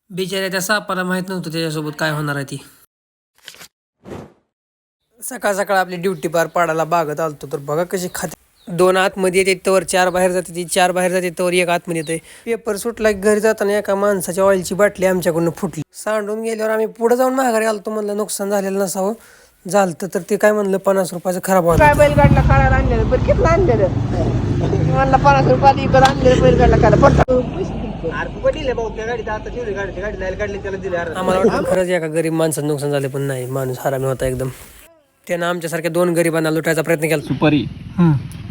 बिचाऱ्या त्या सापाला माहित नव्हतं त्याच्यासोबत काय होणार आहे ती. सकाळ सकाळ आपली ड्युटी पार पाडायला बागत आलतो तर बघा कशी खाते. 2 आतमध्ये येते तर 4 बाहेर जाते, ती 4 बाहेर जाते तर 1 आतमध्ये येते. पेपर सुटला की घरी जाताना एका माणसाच्या ऑइलची बाटली आमच्याकडून फुटली. सांडून गेल्यावर आम्ही पुढे जाऊन माघारी आलतो, म्हणलं नुकसान झालेलं नसावं. झालं तर ते काय म्हणलं 50 रुपयाचं खराब व्हायला. काय बैलगाडीला काढायला आणलेलं बरं किती आणलेलं मला 50 रुपयाला इकडं आणलेलं बैलगाडीला काढायला आम्हाला वाटलं खरंच एका गरीब माणसाचं नुकसान झालं, पण नाही, माणूस हरामी होता एकदम. त्यानं आमच्यासारख्या 2 गरिबांना लुटायचा प्रयत्न केला. सुपारी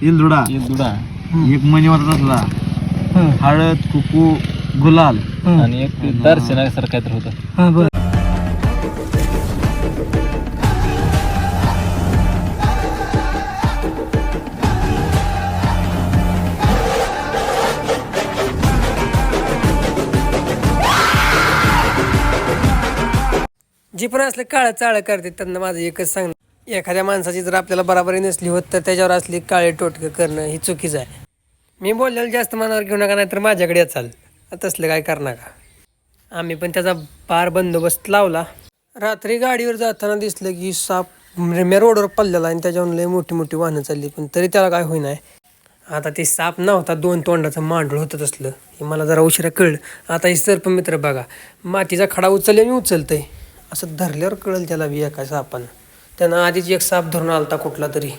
इलदुडा एक दुडा एक मणी वाटत असला, हळद कुकू गुलाल आणि एक ते दर्शनासारखं काहीतरी होतं. जी पण असले काळं चाळ करते त्यांना माझं एकच सांगणं, एखाद्या माणसाची जर आपल्याला बराबरी नसली होत तर त्याच्यावर असली काळे टोटके करणं ही चुकीचं आहे. मी बोललेलं जास्त मनावर घेऊ नका, नाही तर माझ्याकडे चाल तसलं काय करणार का. आम्ही पण त्याचा पार बंदोबस्त लावला. रात्री गाडीवर जाताना दिसलं की साप मी रोडवर पडलेला आणि त्याच्यावर लय मोठी मोठी वाहनं चालली, पण तरी त्याला काय होईना. आता ते साप नव्हता, 2 तोंडाचं मांडूळ होतं तसलं. हे मला जरा उशिरा कळलं. आता हे सर्प मित्र बघा, मातीचा खडा उचलले मी उचलतंय असं धरल्यावर कळलं त्याला बी एका सापानं. त्यानं आधीच एक साप धरून आलता कुठला तरी.